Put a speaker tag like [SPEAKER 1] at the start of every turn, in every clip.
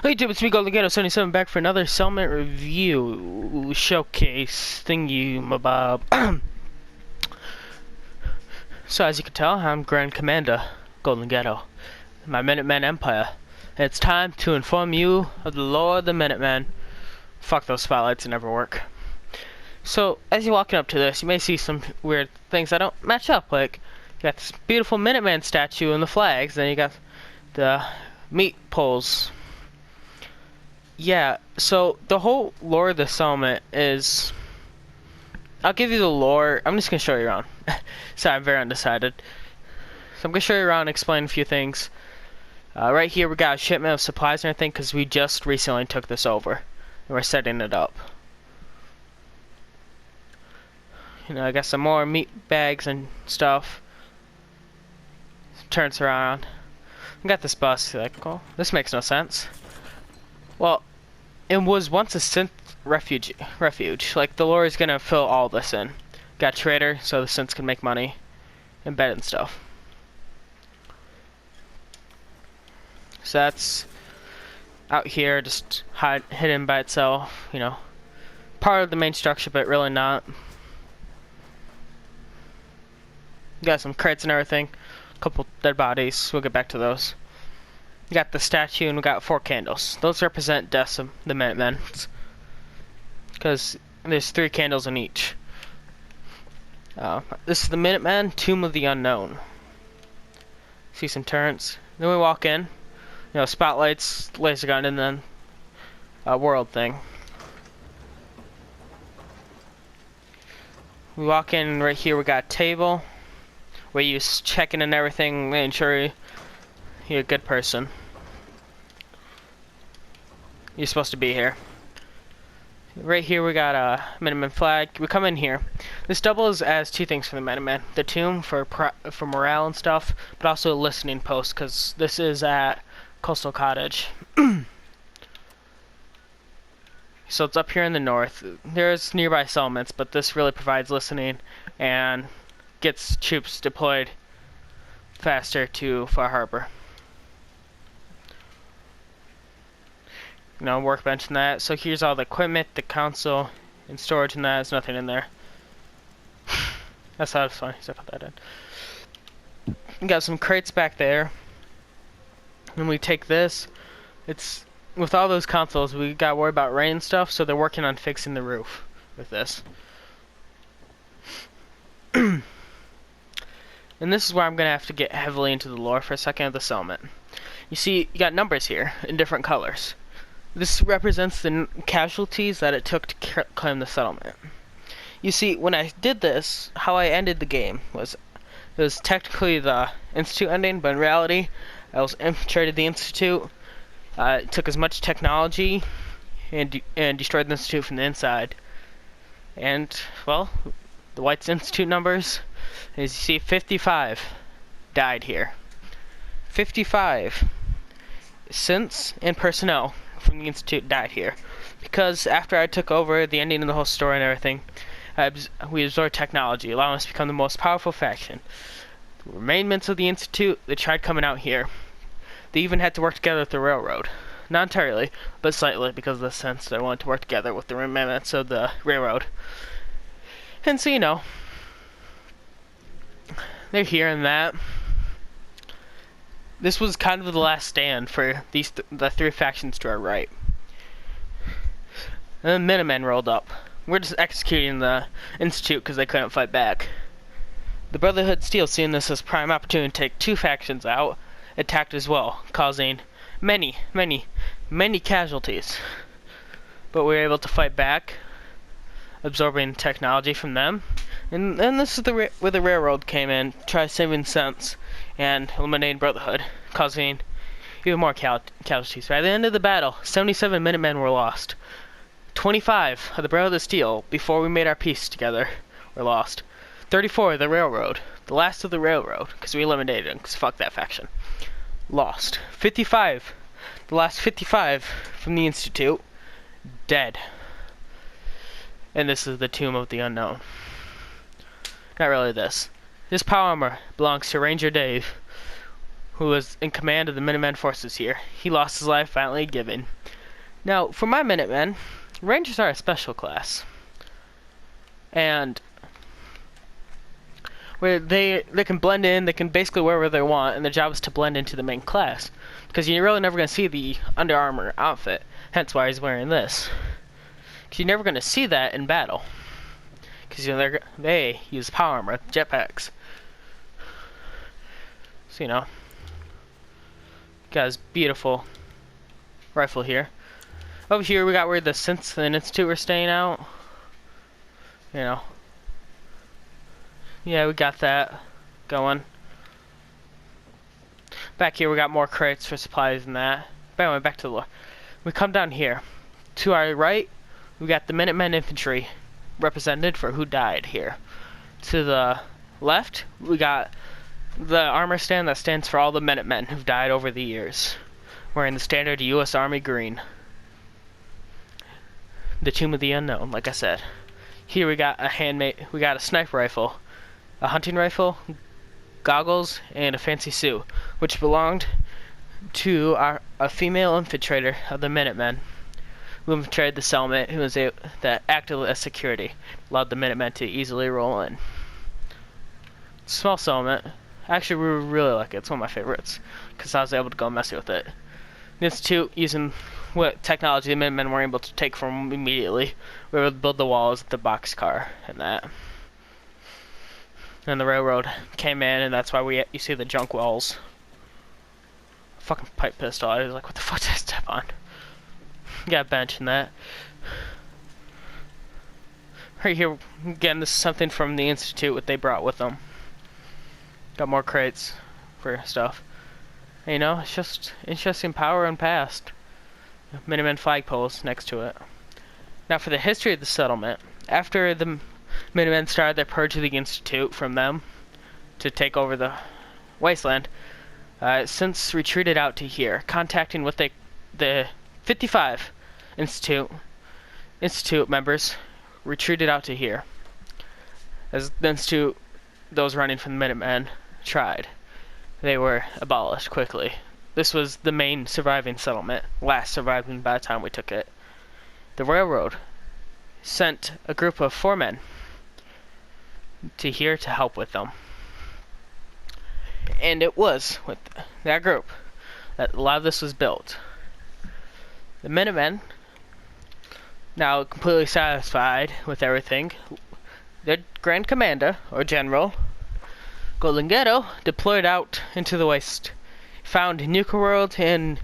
[SPEAKER 1] Hey dude, it's me, Golden Ghetto 77, back for another settlement review showcase thingy mabob. So as you can tell, I'm Grand Commander Golden Ghetto, my Minuteman Empire. And it's time to inform you of the lore of the Minutemen. Fuck those spotlights, they never work. So as you're walking up to this, you may see some weird things that don't match up. Like, you got this beautiful Minuteman statue and the flags, then you got the meat poles. Yeah, so the whole lore of the settlement is... I'll give you the lore. I'm just going to show you around. Sorry, I'm very undecided. So I'm going to show you around and explain a few things. Right here we got a shipment of supplies and everything because we just recently took this over. And we're setting it up. You know, I got some more meat bags and stuff. Turns around. I got this bus. Like, oh, this makes no sense. Well, it was once a synth refuge. Like, the lore is gonna fill all this in. Got trader, so the synths can make money. And bed and stuff. So that's out here, just hidden by itself, you know. Part of the main structure, but really not. Got some crates and everything. A couple dead bodies. We'll get back to those. We got the statue and we got 4 candles. Those represent deaths of the Minutemen. Because there's 3 candles in each. This is the Minuteman Tomb of the Unknown. See some turrets. Then we walk in. You know, spotlights, laser gun, and then a world thing. We walk in right here. We got a table. Where you checking and everything, making sure you're a good person. You're supposed to be here. Right here we got a Minuteman flag. We come in here. This doubles as 2 things for the Minutemen. The tomb for morale and stuff, but also a listening post because this is at Coastal Cottage. So it's up here in the north. There's nearby settlements, but this really provides listening and gets troops deployed faster to Far Harbor. You know, workbench and that. So here's all the equipment, the console, and storage and that. There's nothing in there. That's how it's funny, so I put that in. We got some crates back there. When we take this, it's with all those consoles, we got worried about rain and stuff, so they're working on fixing the roof with this. And this is where I'm going to have to get heavily into the lore for a second of the settlement. You see, you got numbers here in different colors. This represents the casualties that it took to claim the settlement. You see, when I did this, how I ended the game was, it was technically the Institute ending, but in reality, I was infiltrated the Institute, took as much technology, and destroyed the Institute from the inside. And, well, the White's Institute numbers, as you see, 55 died here. 55 synths and personnel from the Institute died here. Because after I took over the ending of the whole story and everything, we absorbed technology, allowing us to become the most powerful faction. The remainments of the Institute, they tried coming out here. They even had to work together with the railroad. Not entirely, but slightly, because of the sense they wanted to work together with the remainments of the railroad. And so, you know, they're here and that. This was kind of the last stand for these the 3 factions to our right. And the Minutemen rolled up. We're just executing the Institute because they couldn't fight back. The Brotherhood Steel, seeing this as prime opportunity to take 2 factions out, attacked as well, causing many casualties. But we were able to fight back, absorbing technology from them. And this is where the railroad came in, tried saving cents, and eliminating Brotherhood, causing even more casualties. By the end of the battle, 77 Minutemen were lost. 25 of the Brotherhood of Steel, before we made our peace together, were lost. 34 of the railroad, the last of the railroad, because we eliminated them, because fuck that faction, lost. 55, the last 55 from the Institute, dead. And this is the Tomb of the Unknown. Not really this. This power armor belongs to Ranger Dave, who was in command of the Minuteman forces here. He lost his life violently given. Now, for my Minutemen, Rangers are a special class. And where they can blend in, they can basically wear whatever they want, and their job is to blend into the main class. Because you're really never going to see the Under Armour outfit, hence why he's wearing this. Because you're never going to see that in battle. Because they use power armor, jetpacks. So, got his beautiful rifle here. Over here we got where the Synths and Institute were staying out. Yeah, we got that going. Back here we got more crates for supplies and that. But anyway, back to the lore. We come down here. To our right, we got the Minutemen infantry represented for who died here. To the left, we got the armor stand that stands for all the Minutemen who've died over the years, wearing the standard U.S. Army green. The Tomb of the Unknown, like I said. Here we got a sniper rifle, a hunting rifle, goggles, and a fancy suit, which belonged to a female infiltrator of the Minutemen, who infiltrated the settlement, that acted as security, allowed the Minutemen to easily roll in. Small settlement. Actually, we really like it. It's one of my favorites, because I was able to go messy with it. The Institute, using what technology the Minutemen were able to take from immediately, we were able to build the walls, the boxcar, and that. And the railroad came in, and that's why you see the junk walls. Fucking pipe pistol. I was like, what the fuck did I step on? Got a bench and that. Right here, again, this is something from the Institute, what they brought with them. Got more crates for stuff. And, it's just interesting power and past. Minutemen flagpoles next to it. Now for the history of the settlement. After the Minutemen started their purge of the Institute from them to take over the wasteland, since retreated out to here, contacting with the 55 Institute members retreated out to here. As the Institute, those running from the Minutemen, tried. They were abolished quickly. This was the main surviving settlement, last surviving by the time we took it. The railroad sent a group of 4 men to here to help with them. And it was with that group that a lot of this was built. The Minutemen, now completely satisfied with everything, their Grand Commander, or General, Golinghetto, deployed out into the West, found Nuka World, and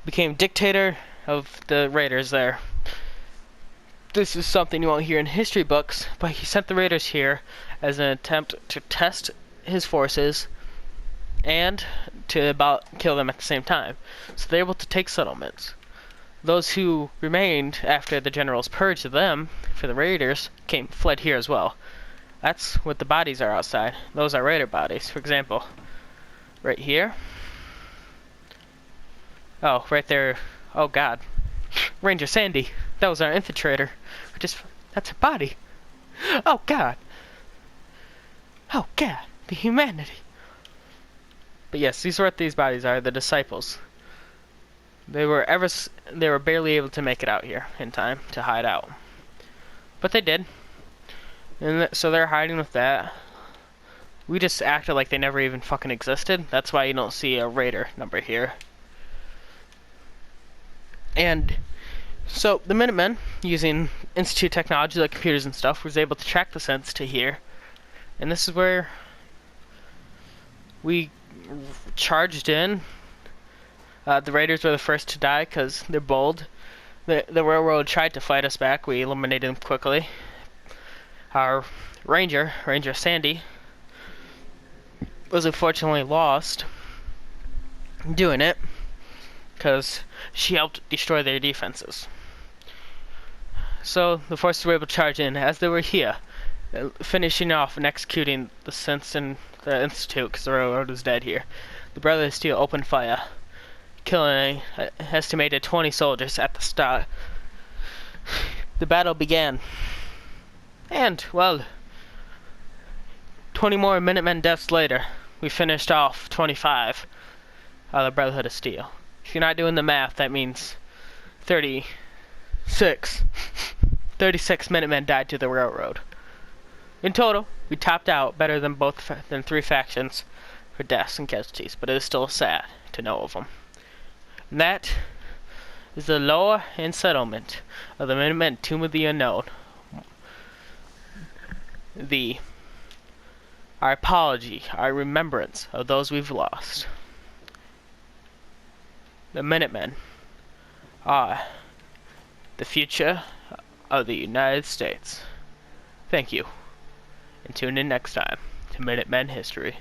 [SPEAKER 1] became dictator of the raiders there. This is something you won't hear in history books, but he sent the raiders here as an attempt to test his forces and to about kill them at the same time. So they're able to take settlements. Those who remained after the generals purged them for the raiders fled here as well. That's what the bodies are outside. Those are raider bodies. For example, right here. Oh, right there. Oh God, Ranger Sandy. That was our infiltrator. That's her body. Oh God. Oh God, the humanity. But yes, these are what these bodies are. The disciples. They were barely able to make it out here in time to hide out, but they did. And so they're hiding with that. We just acted like they never even fucking existed. That's why you don't see a raider number here. And so the Minutemen, using Institute technology like computers and stuff, was able to track the sense to here. And this is where we charged in. The raiders were the first to die because they're bold. The railroad tried to fight us back. We eliminated them quickly. Our Ranger Sandy, was unfortunately lost doing it because she helped destroy their defenses. So the forces were able to charge in as they were here, finishing off and executing the synths in the Institute because the railroad was dead here. The Brotherhood of Steel opened fire, killing an estimated 20 soldiers at the start. The battle began. And, well, 20 more Minutemen deaths later, we finished off 25 the Brotherhood of Steel. If you're not doing the math, that means 36 Minutemen died to the railroad. In total, we topped out better than than 3 factions for deaths and casualties, but it is still sad to know of them. And that is the lore and settlement of the Minuteman Tomb of the Unknown. Our apology, our remembrance of those we've lost. The Minutemen are the future of the United States. Thank you, and tune in next time to Minutemen History.